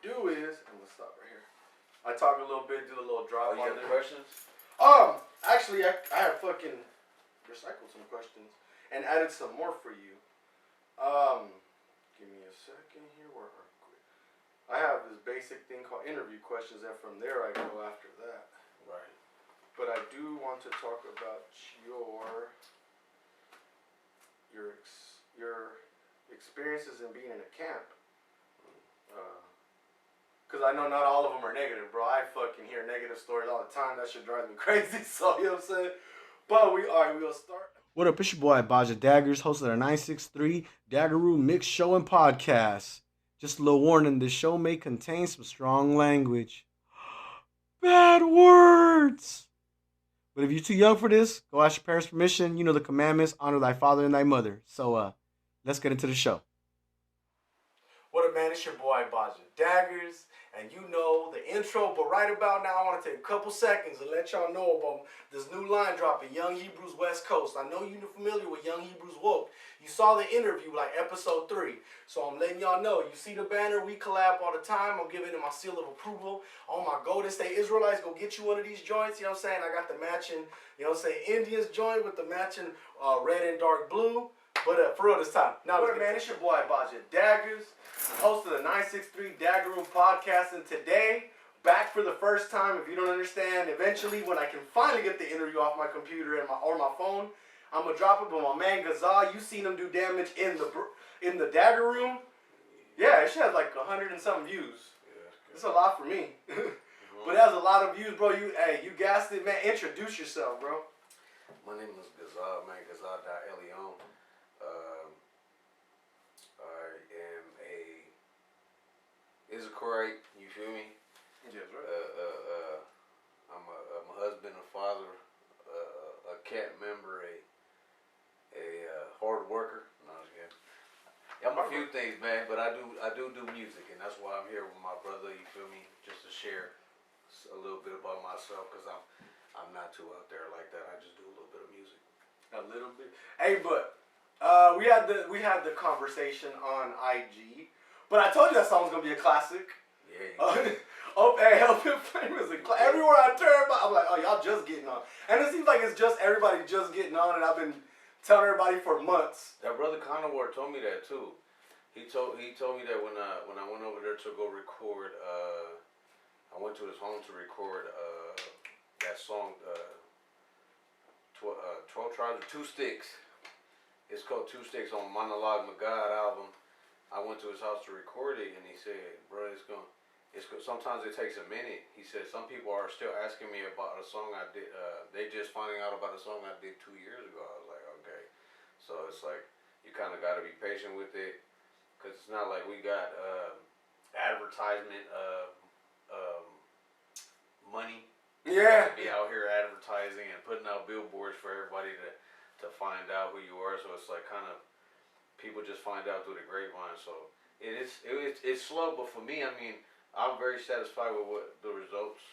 do is, and we'll stop right here. I talk a little bit, do a little drop. You got questions? Actually, I have fucking recycled some questions and added some more for you. Give me a second here. Where are we? I have this basic thing called interview questions, and from there I go after that. Right. But I do want to talk about your experiences in being in a camp. Because I know not all of them are negative, bro. I fucking hear negative stories all the time. That shit drives me crazy. So, you know what I'm saying? But we'll start. What up? It's your boy, Baja Daggers, host of the 963 DagrRoom Mix Show and Podcast. Just a little warning, this show may contain some strong language. Bad words! But if you're too young for this, go ask your parents' permission. You know the commandments, honor thy father and thy mother. So, let's get into the show. What up, man? It's your boy, Baja Daggers. And you know the intro, but right about now, I want to take a couple seconds and let y'all know about this new line dropping, Young Hebrews West Coast. I know you're familiar with Young Hebrews Woke. You saw the interview, like episode 3. So I'm letting y'all know. You see the banner, we collab all the time. I'm giving it my seal of approval. On my Golden State Israelites, go get you one of these joints. You know what I'm saying? I got the matching, you know what I'm saying, Indians joint with the matching red and dark blue. But for real this time. Now, what up, man? It's your boy, Baja Daggers, host of the 963 DagrRoom Podcast. And today, back for the first time, if you don't understand, eventually when I can finally get the interview off my computer and or my phone, I'm going to drop it. But my man, Gazal, you seen him do damage in the DagrRoom. Yeah, it should have like 100 and some views. Yeah, it's a lot for me. But it has a lot of views, bro. You gassed it, man. Introduce yourself, bro. My name is Gazal, man. Gazal.Elion. I am a Issacharite, you feel me? Yes, right. I'm a husband, a father, a camp member, a hard worker. No, I'm just kidding. I'm a few things, man, but I do music, and that's why I'm here with my brother, you feel me? Just to share a little bit about myself, because I'm not too out there like that. I just do a little bit of music. A little bit. Hey, but we had the conversation on IG, but I told you that song was gonna be a classic. Yeah. Help Him Famous. Everywhere I turn, I'm like, oh, y'all just getting on, and it seems like it's just everybody just getting on, and I've been telling everybody for months. That brother Conowar told me that too. He told me that when I went over there to go record. I went to his home to record that song. 12 Tribes of 2 Sticks. It's called 2 Sticks on Monologue Magad album. I went to his house to record it, and he said, bro, sometimes it takes a minute. He said, some people are still asking me about a song I did. They just finding out about a song I did 2 years ago. I was like, okay. So it's like, you kind of got to be patient with it, because it's not like we got advertisement money. Yeah. To be out here advertising and putting out billboards for everybody to find out who you are. So it's like kind of people just find out through the grapevine. So it's slow, but for me, I mean, I'm very satisfied with what the results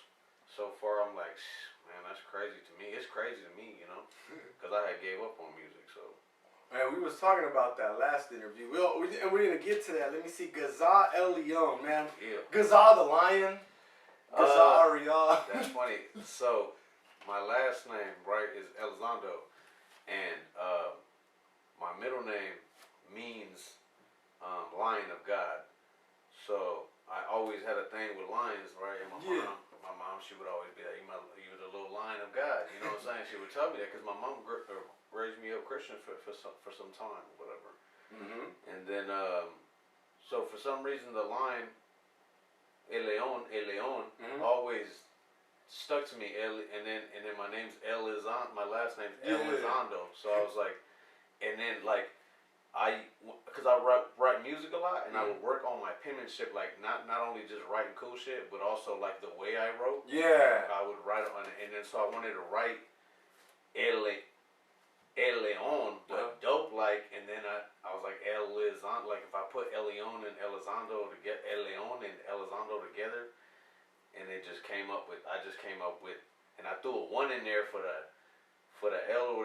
so far. I'm like, man, that's crazy to me. It's crazy to me, you know, because I had gave up on music. So. Man, we was talking about that last interview. And we're gonna get to that. Let me see, Gazal Elion, man. Yeah. Gazal the Lion. That's funny. So, my last name, right, is Elizondo, and my middle name means Lion of God. So, I always had a thing with lions, right? And my mom, she would always be like, "You were the little lion of God." You know what I'm saying? She would tell me that because my mom raised me up Christian for some time, whatever. Mm-hmm. And then, so for some reason, the lion. Eleon, mm-hmm. always stuck to me. And then my name's Elizondo. My last name's Elizondo. So I was like, and then like because I write music a lot, and I would work on my penmanship, like not only just writing cool shit, but also like the way I wrote. Yeah. I would write on, and then so I wanted to write Eleon, but dope like, and then I was like Elizondo, like if I put Elion and Elizondo together, Eleon and Elizondo together, and it just came up with, and I threw a 1 in there for the L or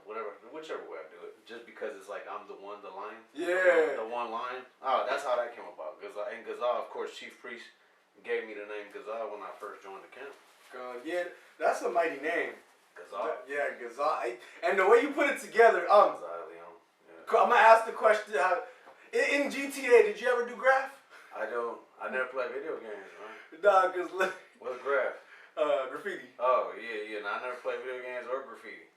whatever, whichever way I do it, just because it's like I'm the lion. Yeah. The one line. Oh, that's how that came about, because and Gazal, of course, Chief Priest gave me the name Gazal when I first joined the camp. Yeah, that's a mighty name. Gazal. Yeah, Gazal. And the way you put it together, Gazal Leon. Yeah. I'm gonna ask the question: in GTA, did you ever do graph? I never play video games, man. Nah, cause What's graph? Graffiti. Oh yeah. No, I never play video games or graffiti.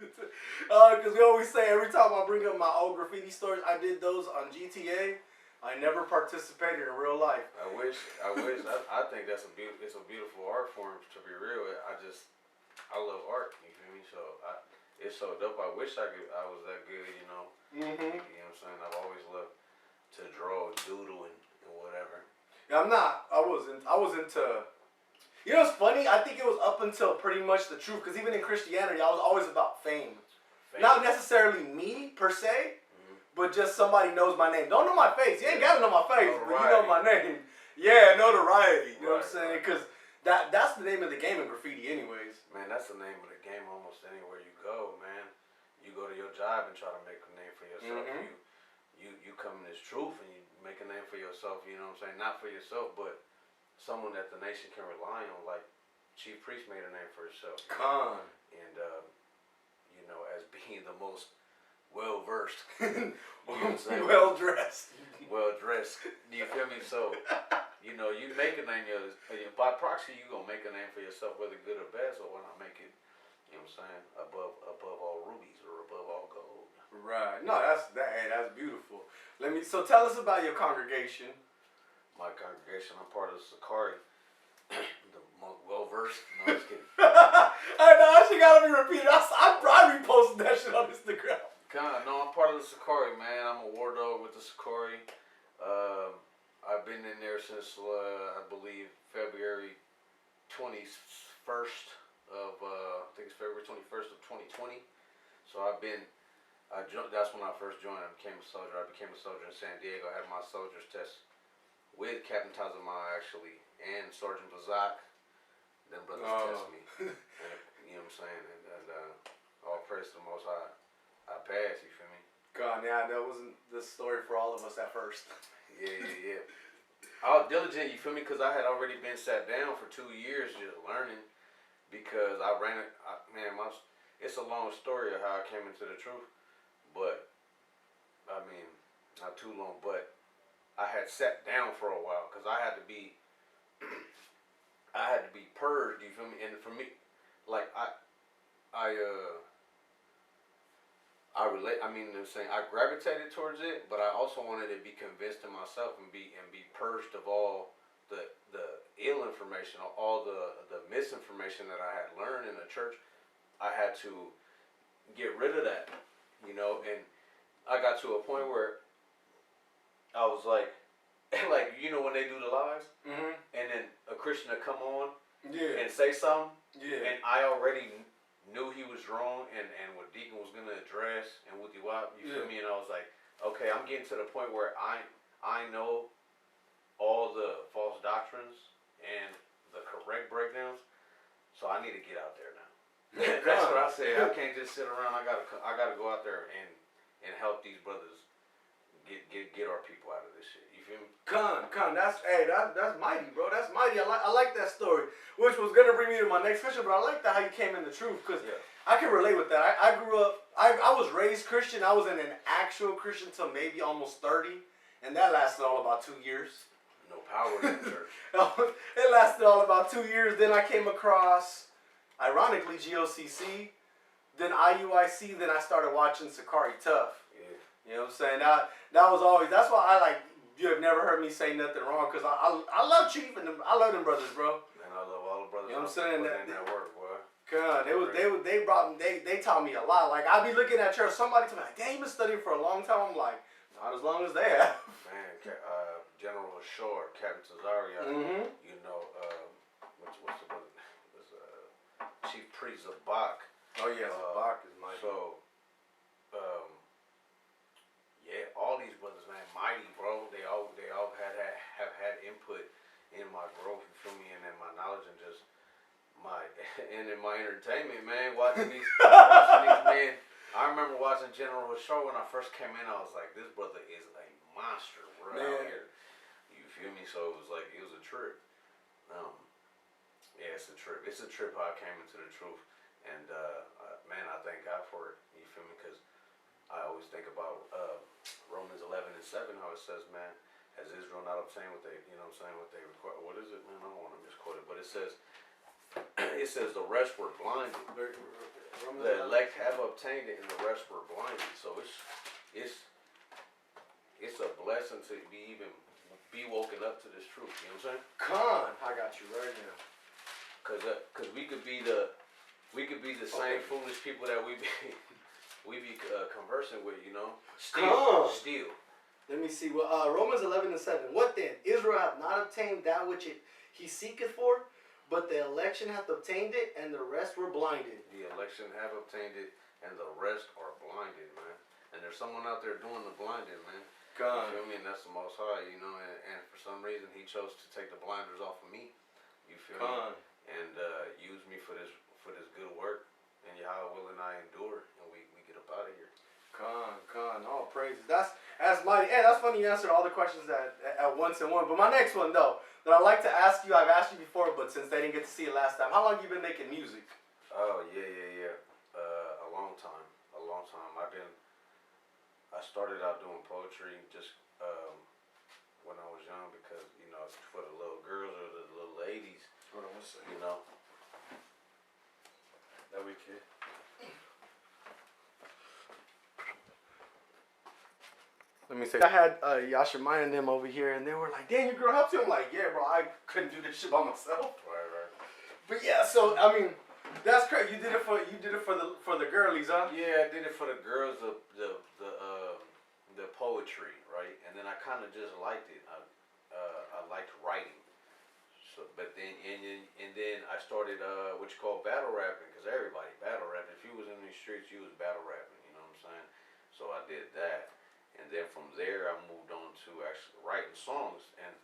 Cause we always say every time I bring up my old graffiti stories, I did those on GTA. I never participated in real life. I wish. I think it's a beautiful art form. To be real, I love art. You feel me? So it's so dope. I wish I was that good. You know. Mm-hmm. You know what I'm saying? I've always loved to draw, doodle, and whatever. Yeah, I'm not. I was into. You know what's funny? I think it was up until pretty much the truth. Cause even in Christianity, I was always about fame. Not necessarily me per se. But just somebody knows my name. Don't know my face. You ain't gotta know my face, but you know my name. Yeah, notoriety. You know what I'm saying? Because that's the name of the game in graffiti, anyways. Man, that's the name of the game almost anywhere you go, man. You go to your job and try to make a name for yourself. Mm-hmm. You come in this truth and you make a name for yourself. You know what I'm saying? Not for yourself, but someone that the nation can rely on. Like Chief Priest made a name for himself. Con. And you know, as being the most well versed, well dressed. Well dressed. You feel me? So, you know, you make a name by proxy. You gonna make a name for yourself, whether good or bad. So why not make it? You know what I'm saying? Above all rubies or above all gold. Right. No, that's beautiful. So tell us about your congregation. My congregation. I'm part of the Sakari. The most well versed. No, I'm just kidding. I know that shit gotta be repeated. I reposted that shit on Instagram. No, I'm part of the Sakari, man. I'm a war dog with the Sakari. I've been in there since, I believe, February 21st of, I think it's February 21st of 2020. So that's when I first joined. I became a soldier. I became a soldier in San Diego. I had my soldier's test with Captain Tazama, actually, and Sergeant Bazak. Them brothers test me. And, you know what I'm saying? And all praise to the Most High. I passed, you feel me? God, yeah, that wasn't the story for all of us at first. Yeah. I was diligent, you feel me? Because I had already been sat down for 2 years just learning. Because I ran it, it's a long story of how I came into the truth. But, I mean, not too long, but I had sat down for a while because I had to be purged, you feel me? And for me, like, I gravitated towards it, but I also wanted to be convinced in myself and be purged of all the ill information, all the misinformation that I had learned in the church. I had to get rid of that, you know, and I got to a point where I was like you know when they do the lives, and then a Christian would come on and say something, and I already knew he was wrong, and what Deacon was gonna address, and Wooty Wop, you feel me? And I was like, okay, I'm getting to the point where I know all the false doctrines and the correct breakdowns, so I need to get out there now. That's what I said. I can't just sit around. I gotta go out there and help these brothers get our people out of this shit. You feel me? That's mighty, bro. That's mighty. I like that story, which was gonna bring me to my next question. But I like that how you came in the truth, because I can relate with that. I grew up. I was raised Christian. I was in an actual Christian till maybe almost 30, and that lasted all about 2 years. No power in the church. It lasted all about 2 years. Then I came across, ironically, GOCC, then IUIC. Then I started watching Sakari Tough. You know what I'm saying? That was always, that's why you have never heard me say nothing wrong, because I love Chief and I love them brothers, bro. And I love all the brothers. You know what I'm saying? That work, boy. God, they taught me a lot. Like, I be looking at church, somebody tell me, like, damn, you been studying for a long time. I'm like, not as long as they have. Man, General Ashore, Captain Cesaria, you know, what's the brother? Chief Priest Zabak. Oh yeah, Zabak is mighty. So, all these brothers, man, mighty, bro. They all have had input in my growth, you feel me, and in my knowledge and just in my entertainment, man. Watching these men. I remember watching General Ashore when I first came in. I was like, this brother is a monster, bro, out here. You feel me? So it was a trip. Yeah, it's a trip. It's a trip how I came into the truth. And, man, I thank God for it. You feel me? Because I always think about Romans 11:7, how it says, man, has Israel not obtained what they, what they require? What is it, man? I don't want to misquote it. But it says the rest were blinded. The elect have obtained it, and the rest were blinded. So it's a blessing to be woken up to this truth. You know what I'm saying? I got you right now. Cause we could be the same foolish people that we be conversing with. Still. Let me see. Well, Romans 11:7. What then? Israel hath not obtained that which he seeketh for, but the election hath obtained it, and the rest were blinded. The election have obtained it, and the rest are blinded, man. And there's someone out there doing the blinding, man. God. You feel me? And that's the Most High, and for some reason He chose to take the blinders off of me. You feel me? And use me for this good work. And Yahweh willing I endure, and we get up out of here. All praises. That's mighty. Hey, that's funny you answered all the questions at once in one. But my next one though, that I'd like to ask you, I've asked you before, but since they didn't get to see it last time, how long have you been making music? Oh yeah. A long time. I started out doing poetry just when I was young because for the little girls or the little ladies. Hold on one second. That we kid. Let me say, I had Yashimaya and them over here, and they were like, "Damn, your girl helps you." I'm like, "Yeah, bro, I couldn't do this shit by myself." Right. But yeah, so I mean, that's crazy. You did it for the girlies, huh? Yeah, I did it for the girls. The poetry, right? And then I kind of just liked it. I liked writing. So, but then and then I started what you call battle rapping, because everybody battle rapping. If you was in these streets, you was battle rapping. You know what I'm saying? So I did that. And then from there, I moved on to actually writing songs, and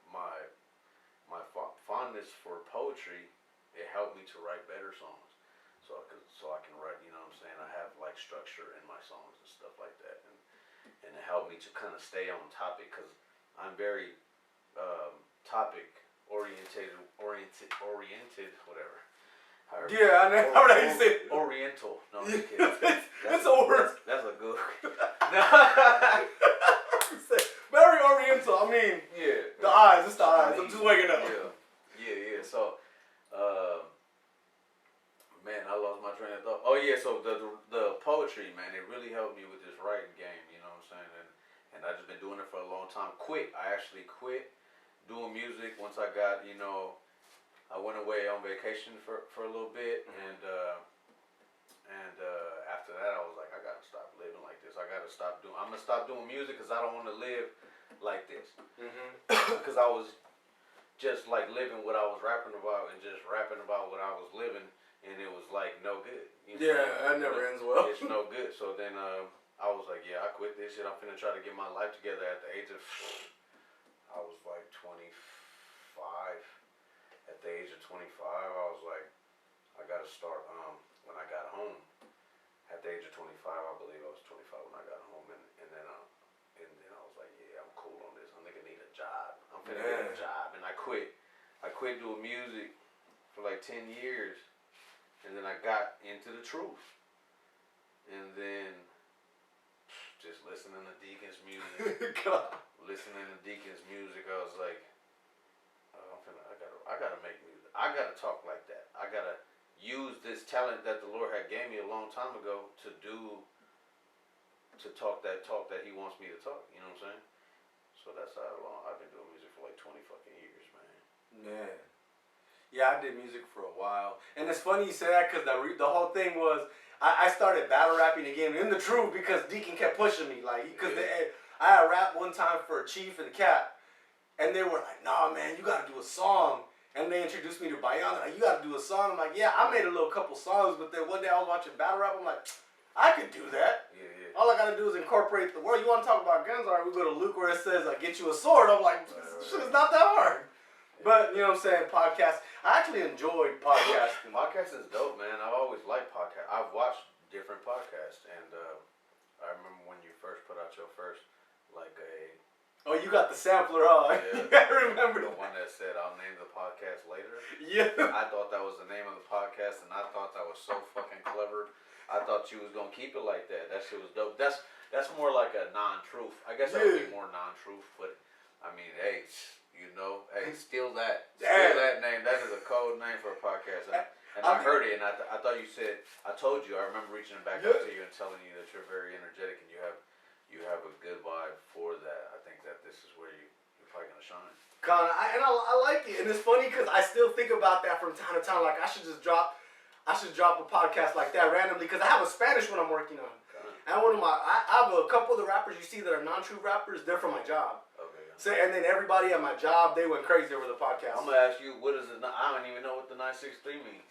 my fondness for poetry, it helped me to write better songs. So I can write, you know what I'm saying? I have like structure in my songs and stuff like that, and it helped me to kind of stay on topic, because I'm very topic oriented, whatever. Yeah, I know how you say it. Oriental. No, I'm just kidding. That's a word. That's a good. Very oriental. I mean, yeah. The eyes. It's the eyes. I'm just waking up. Yeah. So, man, I lost my train of thought. Oh yeah. So the poetry, man, it really helped me with this writing game. You know what I'm saying? And I just been doing it for a long time. I actually quit doing music once I got, I went away on vacation for a little bit, and after that I was like, I gotta stop living like this. I'm gonna stop doing music, because I don't want to live like this. Because I was just like living what I was rapping about, and just rapping about what I was living, and it was like no good. That never ends well. It's no good. So then I was like, yeah, I quit this shit. I'm finna try to get my life together at the age of, I was like 25. At the age of 25, I was like, I gotta start. When I got home, at the age of 25, I believe I was 25 when I got home, and then I was like, yeah, I'm cool on this. I'm gonna need a job. I'm gonna get a job, and I quit. I quit doing music for like 10 years, and then I got into the truth, and then just listening to Deacon's music. Listening to Deacon's music, I was like, I gotta make music. I gotta talk like that. I gotta use this talent that the Lord had gave me a long time ago to talk that talk that He wants me to talk. You know what I'm saying? So that's how long I've been doing music for like 20 fucking years, man. Yeah, I did music for a while, and it's funny you say that, because the whole thing was I started battle rapping again in the truth because Deacon kept pushing me, like, because I had rap one time for Chief and Cap, and they were like, "Nah, man, you gotta do a song." And they introduced me to Bayan. Like, you gotta do a song. I'm like, yeah, I made a couple songs, but then one day I was watching battle rap. I'm like, I could do that. Yeah. All I gotta do is incorporate the word. You want to talk about guns? All right, we go to Luke where it says, "Get you a sword." I'm like, shit, it's not that hard. But you know what I'm saying? Podcast. I actually enjoyed podcasting. Podcasting is dope, man. I've always liked podcasts. I've watched different podcasts, and I remember when you first put out your first, like Oh, you got the sampler, huh? Yeah. I remember the one that said, "I'll name the podcast later." Yeah. I thought that was the name of the podcast, and I thought that was so fucking clever. I thought you was gonna keep it like that. That shit was dope. That's more like a non-truth. I guess that would be more non-truth, but I mean, hey, you know, hey, steal that name. That is a code name for a podcast. And I heard it, and I thought you said, I told you. I remember reaching back out to you and telling you that you're very energetic and you have a good vibe for that. I think that this is where you're probably gonna shine. I like it, and it's funny because I still think about that from time to time. Like I should drop a podcast like that randomly because I have a Spanish one I'm working on. And I have a couple of the rappers you see that are non-true rappers. They're from my job. Okay. So and then everybody at my job, they went crazy over the podcast. I'm gonna ask you, what is it? I don't even know what the 963 means.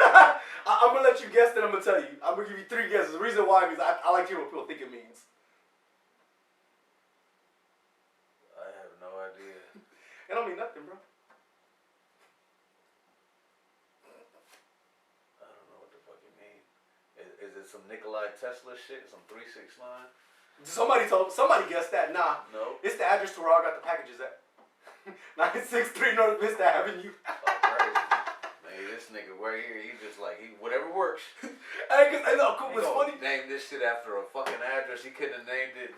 I'm gonna let you guess, then I'm gonna tell you. I'm gonna give you 3 guesses. The reason why is I like to hear what people think it means. I have no idea. It don't mean nothing, bro. I don't know what the fuck it means. Is it some Nikolai Tesla shit? Some 369? Somebody guessed that. Nah. No. It's the address to where I got the packages at. 963 North Vista Avenue. Oh, crazy. Man, this nigga right here, he just like, whatever works. Hey, look, what's funny? Named this shit after a fucking address. He couldn't have named it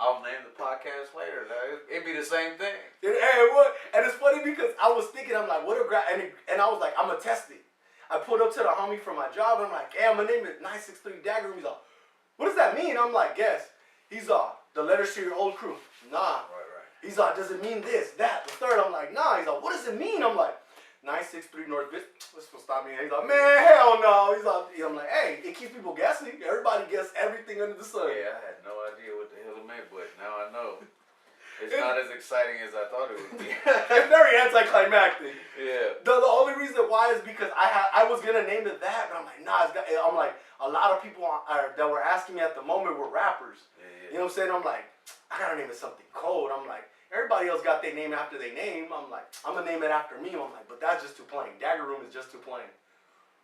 I'll name the podcast later. It'd be the same thing. Hey, what? And it's funny because I was thinking, I'm like, what a and I was like, I'm gonna test it. I pulled up to the homie from my job. And I'm like, hey, my name is 963 DagrRoom. He's like, what does that mean? I'm like, guess. He's the letters to your old crew. Nah. Right. He's like, does it mean this, that, the third? I'm like, nah. He's like, what does it mean? I'm like, 963 North Vista. This will stop me. He's like, man, hell no. I'm like, hey, it keeps people guessing. Everybody guess everything under the sun. Yeah, I had no idea what the hell it meant, but now I know. It's not as exciting as I thought it would be. It's very anticlimactic. Yeah. The only reason why is because I was gonna name it that, but I'm like, nah. I'm like, a lot of people that were asking me at the moment were rappers. Yeah. You know what I'm saying? I'm like, I gotta name it something cold. I'm like, everybody else got their name after their name. I'm like, I'm gonna name it after me. I'm like, but that's just too plain. DagrRoom is just too plain.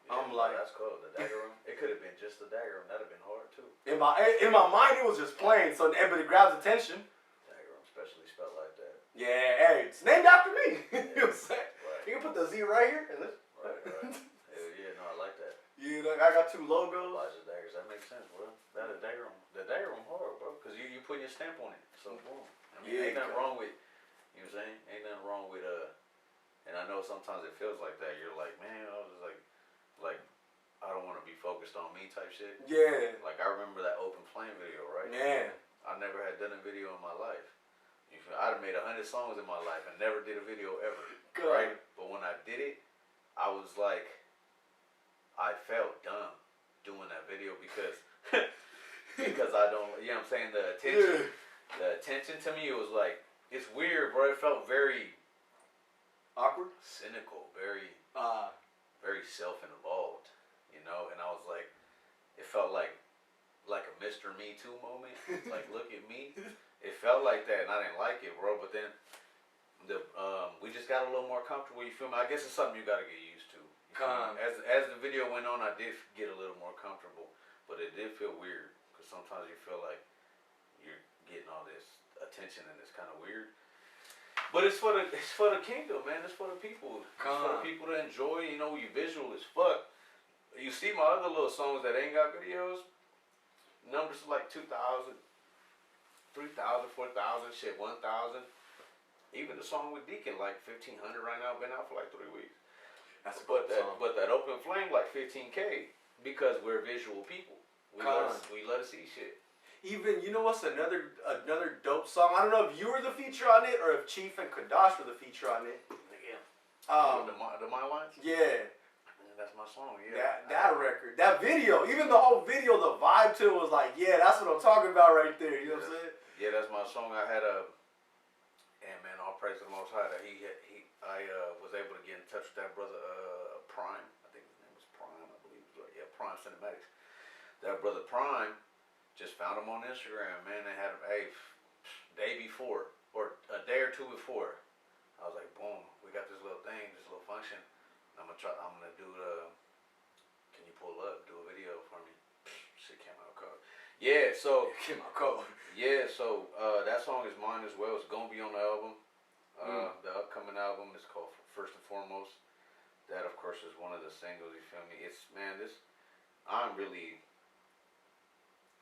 Yeah, I'm like, that's cool. The DagrRoom. It could have been just the DagrRoom. That'd have been hard too. In my mind, it was just plain. So but it grabs attention. DagrRoom, especially spelled like that. Yeah, hey, it's named after me. Yeah. You know what I'm saying? Right. You can put the Z right here and this. Right. Hell yeah, no, I like that. Yeah, look, I got 2 logos. Elijah Daggers, that makes sense, bro. That is DagrRoom. The DagrRoom hard, bro, because you putting your stamp on it. So boom. I mean, ain't nothing wrong with. You know what I'm saying? Ain't nothing wrong with and I know sometimes it feels like that. You're like, man, I was like I don't want to be focused on me type shit. Yeah. Like I remember that Open Flame video, right? Man. I never had done a video in my life. I'd have made 100 songs in my life and never did a video ever. Good. Right? But when I did it, I was like, I felt dumb doing that video because I don't, you know what I'm saying? The attention to me, it was like, it's weird, bro. It felt very awkward, cynical, very self-involved, you know. And I was like, it felt like a Mr. Me Too moment. Like, look at me. It felt like that, and I didn't like it, bro. But then we just got a little more comfortable. You feel me? I guess it's something you got to get used to. As the video went on, I did get a little more comfortable, but it did feel weird because sometimes you feel like you're getting all this attention and it's kind of weird. But it's for the kingdom, man. It's for the people. It's for the people to enjoy. You know, you visual as fuck. You see my other little songs that ain't got videos. Numbers like 2,000, 3,000, 4,000, shit, 1,000. Even the song with Deacon, like 1,500 right now. Been out for like 3 weeks. That's a good song. But that Open Flame like 15K because we're visual people. We love to see shit. Even, you know what's another dope song? I don't know if you were the feature on it or if Chief and Kadash were the feature on it. Yeah. The My Lines? Yeah. That's my song, yeah. That record. That video. Even the whole video, the vibe to it was like, yeah, that's what I'm talking about right there. You know what I'm saying? Yeah, that's my song. I had and man, all praise to the Most High that I was able to get in touch with that brother, Prime. I think his name was Prime, I believe. Yeah, Prime Cinematics. That brother Prime, just found him on Instagram, man. They had him, day before, or a day or 2 before. I was like, boom, we got this little thing, this little function. I'm gonna do can you pull up, do a video for me? Shit came out cold. Yeah, so Get my code. that song is mine as well. It's gonna be on the album. The upcoming album is called First and Foremost. That of course is one of the singles. You feel me? It's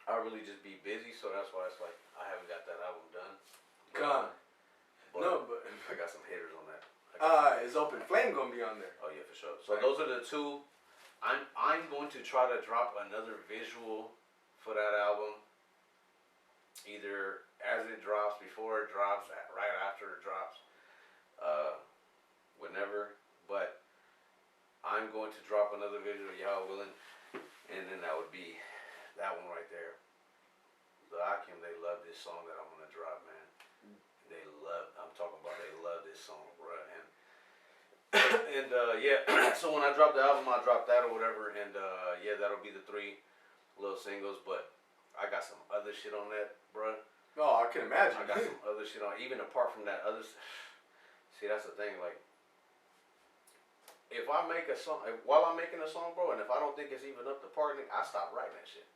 I really just be busy, so that's why it's like I haven't got that album done. Gone. But No, but I got some hitters on that. is Open Flame gonna be on there? Oh yeah, for sure. So those are the two. I'm going to try to drop another visual for that album, either as it drops, before it drops, right after it drops, whenever. But I'm going to drop another visual, y'all willing, and then that would be that one right there. The Akim, they love this song that I'm gonna drop, man. I'm talking about they love this song, bro. And so when I drop the album, I'll drop that or whatever, and that'll be the 3 little singles. But I got some other shit on that, bro. Oh, I can imagine. I got some other shit on, even apart from that other. See, that's the thing, like. If I make a song, while I'm making a song, bro, and if I don't think it's even up to par, I stop writing that shit.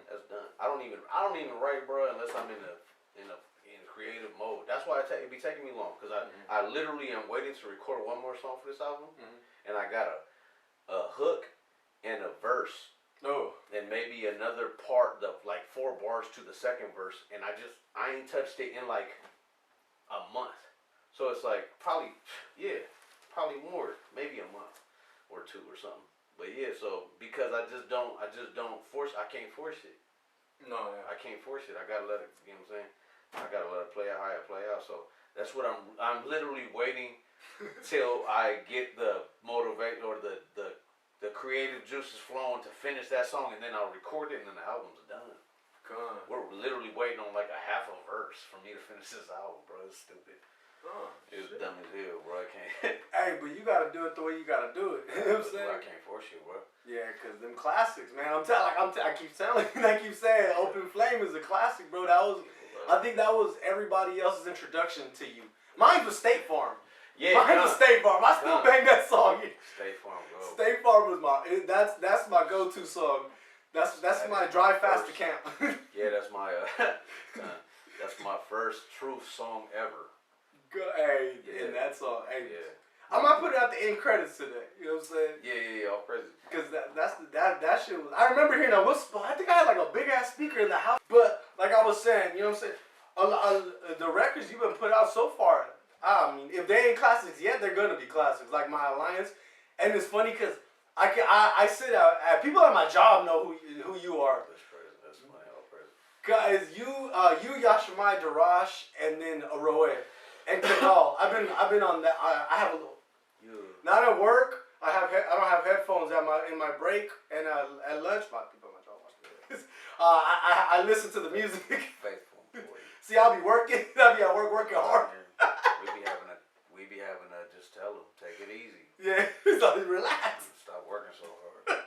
That's done. I don't even write, bro, unless I'm in creative mode. That's why it be taking me long, because I literally am waiting to record one more song for this album, and I got a hook and a verse, and maybe another part of like 4 bars to the second verse, and I ain't touched it in like a month, so it's like probably more, maybe a month or 2 or something. But yeah, so because I can't force it. No, yeah. I can't force it. I gotta let it. You know what I'm saying? I gotta let it play out how it play out. So that's what I'm literally waiting till I get the motivate or the creative juices flowing to finish that song, and then I'll record it, and then the album's done. God. We're literally waiting on like a half a verse for me to finish this album, bro. It's stupid. It's dumb as hell, bro. I can't. Hey, but you gotta do it the way you gotta do it. You know what I'm saying? I can't force you, bro. Yeah, cause them classics, man. I keep telling you, I keep saying, Open Flame is a classic, bro. I think that was everybody else's introduction to you. Mine was State Farm. Yeah, mine was State Farm. I still bang that song. State Farm, bro. State Farm was that's my go-to song. That's my drive fast to camp. Yeah, that's my first truth song ever. Hey, and that song, hey, I might put it at the end credits today. You know what I'm saying? Yeah, all present. Cause that shit was. I remember hearing that whistle. I think I had like a big ass speaker in the house. But like I was saying, you know what I'm saying? The records you've been put out so far, I mean, if they ain't classics yet, they're gonna be classics. Like My Alliance, and it's funny cause I sit out. People at my job know who you are. That's crazy. That's funny. All present. Guys, you Yashimai Darash, and then Aroe. And Kanal, I've been on that. I have a little. Not at work. I don't have headphones in my break and at lunch. My people at my job watch me. I listen to the music. Faithful boy. See, I'll be working. I'll be at work working hard. we be having to just tell them, take it easy. Yeah, so relax. Stop working so hard.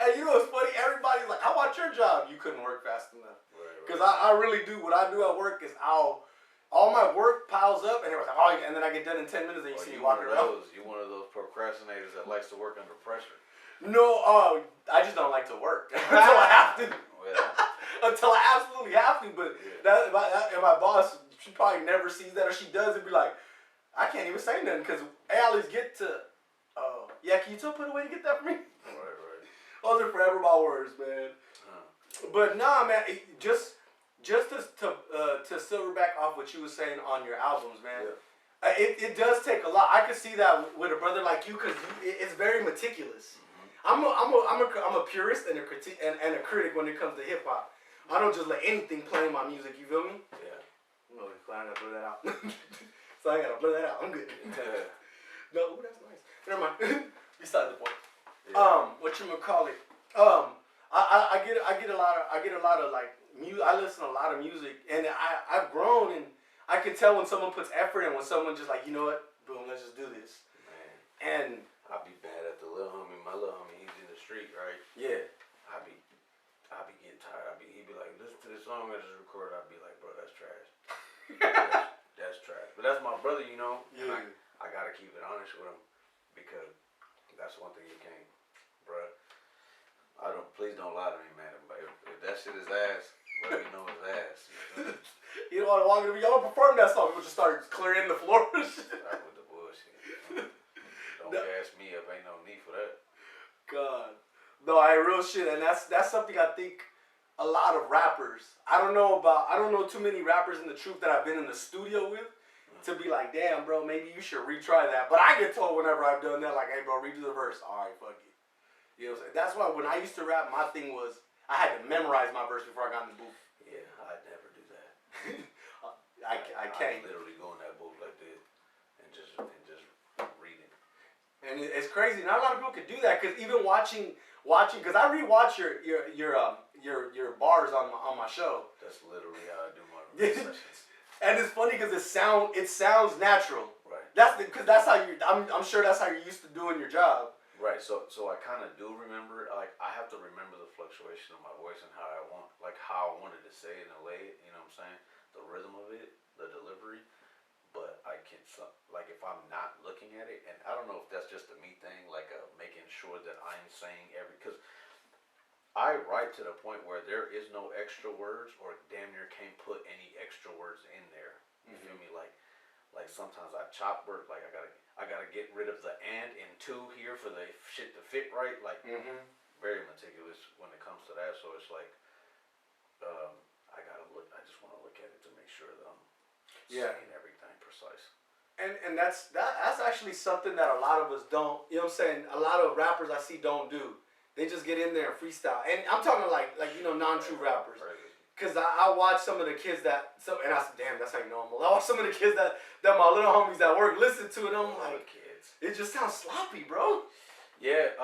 And you know what's funny? Everybody's like, "How about your job?" You couldn't work fast enough. Because I really do. What I do at work is all my work piles up, and everyone's like, and then I get done in 10 minutes, and you see me walking around. You're one of those procrastinators that likes to work under pressure. No, I just don't like to work until I have to. Until I absolutely have to. But and my boss, she probably never sees that, or she does, and be like, I can't even say nothing because I always get to. Can you tell put away to get that for me? Right. Those are forever my words, man. But nah, man, just to silver back off what you were saying on your albums, man. It does take a lot. I could see that with a brother like you, because it's very meticulous. I'm a purist and a critic and a critic when it comes to hip hop. I don't just let anything play in my music. You feel me? Yeah. No, I gotta blur that out. So I gotta blur that out. I'm good. No, ooh, that's nice. Never mind. Besides the point. Yeah. Whatchamacallit? I get a lot of like music. I listen to a lot of music, and I've grown, and I can tell when someone puts effort and when someone just like, you know what, boom, let's just do this. Man. And I be bad at the little homie. My little homie, he's in the street, right? Yeah. I be getting tired. He'd be like, listen to this song I just recorded. I'd be like, bro, that's trash. that's trash. But that's my brother, you know. Yeah. And I gotta keep it honest with him, because that's one thing you can't, bro. Please don't lie to me, man. If that shit is ass. Let me know it's ass. You don't want to walk in and be, I'm gonna perform that song. We'll just start clearing the floor and shit. Start with the bullshit. Don't gas me up. Ain't no need for that. God. No, I real shit, and that's something I think a lot of rappers. I don't know too many rappers in the truth that I've been in the studio with to be like, damn, bro, maybe you should retry that. But I get told whenever I've done that, like, hey, bro, redo the verse. All right, fuck it. You know what I'm saying? That's why when I used to rap, my thing was I had to memorize my verse before I got in the booth. Yeah, I'd never do that. I can't. I literally go in that booth like this and just read it. And it's crazy. Not a lot of people can do that because even watching, because I rewatch your bars on my show. That's literally how I do my sessions. And it's funny because it sounds natural. Right. Because that's how you. I'm sure that's how you're used to doing your job. Right. So I kind of do remember. Like I have to remember the fluctuation of my voice and how I wanted to say it and lay it. You know what I'm saying? The rhythm of it, the delivery. But I can like if I'm not looking at it, and I don't know if that's just a me thing, like making sure that I'm saying because I write to the point where there is no extra words or damn near can't put any extra words in there. You feel me? Like sometimes I chop words. Like I gotta get rid of the and to here for the shit to fit right. Like very meticulous when it comes to that. So it's like I gotta look. I just want to look at it to make sure that I'm saying everything precise. And that's actually something that a lot of us don't. You know what I'm saying? A lot of rappers I see don't do. They just get in there and freestyle. And I'm talking like non-true rappers. Because I watch some of the kids and I said, damn, that's ain't normal. I watch some of the kids that my little homies at work listen to, and I'm like, kids. It just sounds sloppy, bro. Yeah,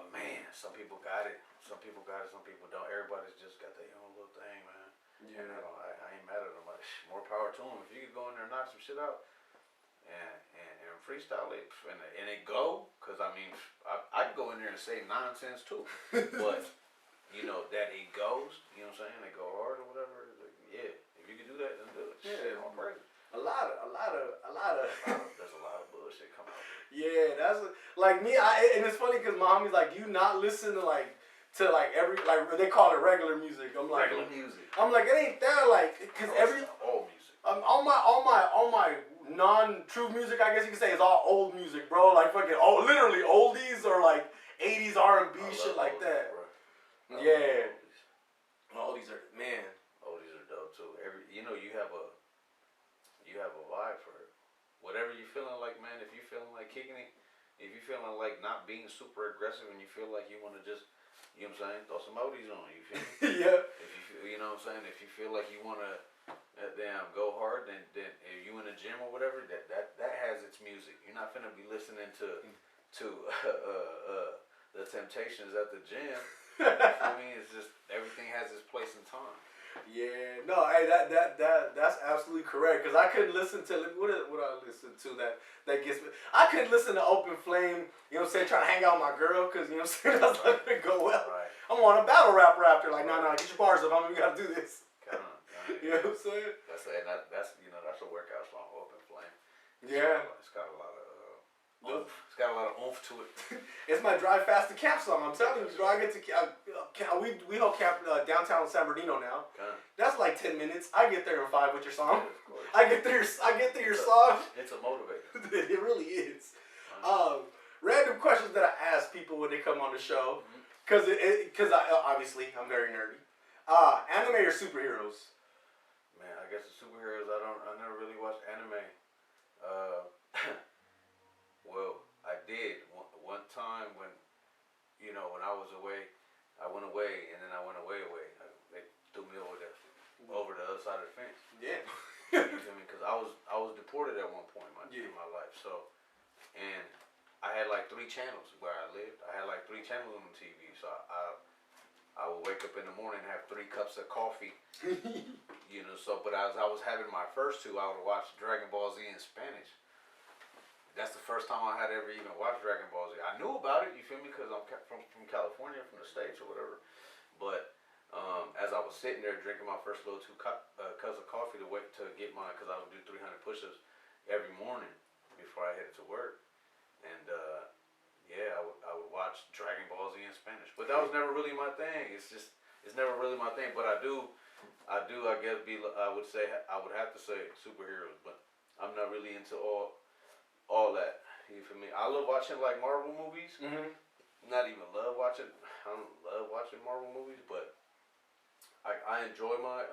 man, some people got it. Some people got it, some people don't. Everybody's just got their own little thing, man. Yeah. And I ain't mad at them. Like, more power to them. If you could go in there and knock some shit out and freestyle it and it go, because I mean, I can go in there and say nonsense too. But, you know, that it goes, you know what I'm saying? They go hard or whatever. Like, yeah, if you can do that, then do it. Yeah. All praise. A lot of. There's a lot of bullshit coming out. Yeah, that's like me. And it's funny because my homie's like, do you not listen to every they call it regular music. I'm like regular music. I'm like it ain't that like because all music. All my non-true music, I guess you could say, is all old music, bro. Like fucking literally oldies or like 80s R&B shit like that. Yeah. Oldies are man. Oldies are dope too. You have a vibe for it. Whatever you feeling like, man. If you feeling like kicking it, if you feeling like not being super aggressive, and you feel like you want to just, you know what I'm saying, throw some oldies on. You feel me? Yeah. If you feel, you know what I'm saying. If you feel like you want to, damn, go hard, then if you in the gym or whatever, that has its music. You're not finna be listening to the Temptations at the gym. You feel me? It's just everything has its place and time. Yeah, no, hey, that's absolutely correct. Cause I couldn't listen to what I listen to that gets me. I couldn't listen to Open Flame. You know what I'm saying? Trying to hang out with my girl, cause you know what I'm saying. That's not gonna go well. Right. I'm on a battle rapper after. Like, no, get your bars up. We gotta do this. You know what I'm saying? That's a workout song, Open Flame. Yeah. It's got a lot of oomph. It's got a lot of oomph to it. It's my drive fast to camp song. I'm telling you, bro. I get to we hold camp downtown San Bernardino now. That's like 10 minutes. I get there in 5 with your song. Yeah, I get there your song. It's a motivator. It really is. Random questions that I ask people when they come on the show, because obviously I'm very nerdy. Anime or superheroes? Man, I guess the superheroes. I never really watched anime. Well, I did one time when I was away. I went away and then I went away. They threw me over the other side of the fence. Yeah. You feel me? Because I was deported at one point in my life. So, and I had like 3 channels where I lived. I had like 3 channels on the TV. So I would wake up in the morning and have 3 cups of coffee. But as I was having my first 2, I would watch Dragon Ball Z in Spanish. That's the first time I had ever even watched Dragon Ball Z. I knew about it, you feel me, because I'm from California, from the States or whatever. But as I was sitting there drinking my first little 2 cups of coffee to wait to get mine, because I would do 300 push-ups every morning before I headed to work. And I would watch Dragon Ball Z in Spanish. But that was never really my thing. It's just It's never really my thing, but I guess I would have to say superheroes, but I'm not really into all that. You feel me? I love watching like Marvel movies. Mm-hmm. Not even love watching. I don't love watching Marvel movies, but I enjoy my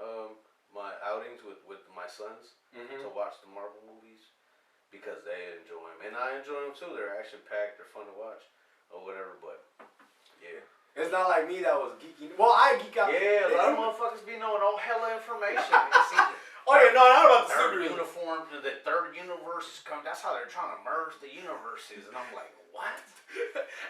my outings with my sons to watch the Marvel movies because they enjoy them, and I enjoy them too. They're action packed. They're fun to watch, or whatever. But yeah. It's not like me that was geeking. Well, I geek out. Yeah, a lot of motherfuckers be knowing all hella information. See, oh yeah, no, not about the third super uniform. The third universe is coming. That's how they're trying to merge the universes, and I'm like, what?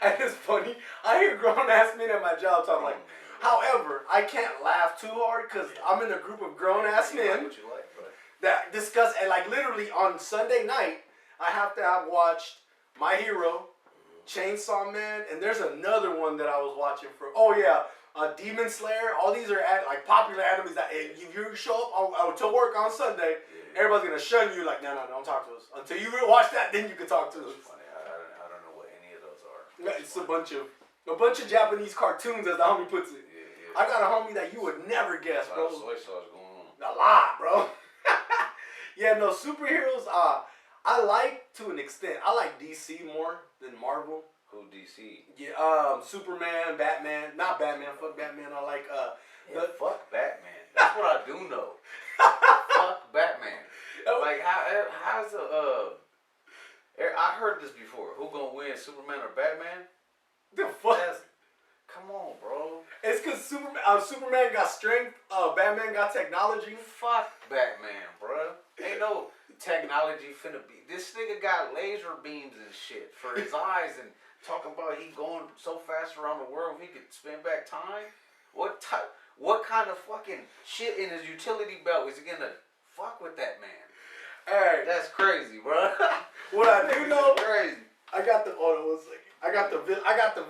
And it's funny. I hear grown ass men at my job talking like. However, I can't laugh too hard because I'm in a group of grown ass men What you like, bro? that discuss, and like literally on Sunday night, I have to have watched My Hero, Chainsaw Man, and there's another one that I was watching for. Oh yeah, Demon Slayer. All these are like popular animes that if you show up to work on Sunday, everybody's gonna shun you. Like no, don't talk to us until you watch that. Then you can talk to us. Funny, I don't know what any of those are. It's a bunch of Japanese cartoons, as the homie puts it. I got a homie that you would never guess, bro. A lot of soy sauce going on. A lot, bro. Yeah, no, superheroes, I like to an extent. I like DC more than Marvel. Who DC? Yeah, Superman, Batman. Not Batman, fuck Batman. I like, fuck Batman. That's what I do know. Fuck Batman. Like, how's I heard this before. Who gonna win, Superman or Batman? The fuck? Come on, bro. It's because Superman got strength, Batman got technology. Fuck Batman, bro. Ain't no technology finna be. This nigga got laser beams and shit for his eyes and talking about he going so fast around the world he could spin back time. What kind of fucking shit in his utility belt is he gonna fuck with that man? Hey, that's crazy, bro. What I do know, crazy. I got the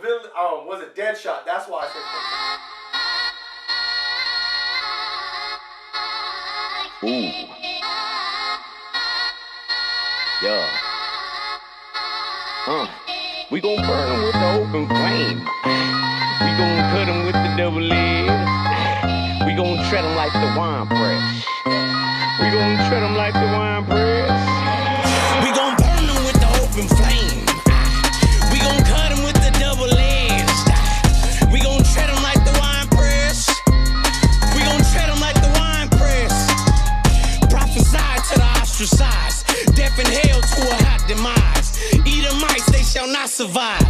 villain. Was it Deadshot? That's why I said. Ooh. Yeah. We gon' burn them with the open flame. We gon' cut them with the double edge. We gon' tread them like the wine press. We gon' tread them like the wine press. We gon' burn them with the open flame. We gon' cut them with the double edge. We gon' tread them like the wine press. We gon' tread them like the wine press. Prophesy to the ostracized. Death and hell to a hot demise. Edomites, they shall not survive.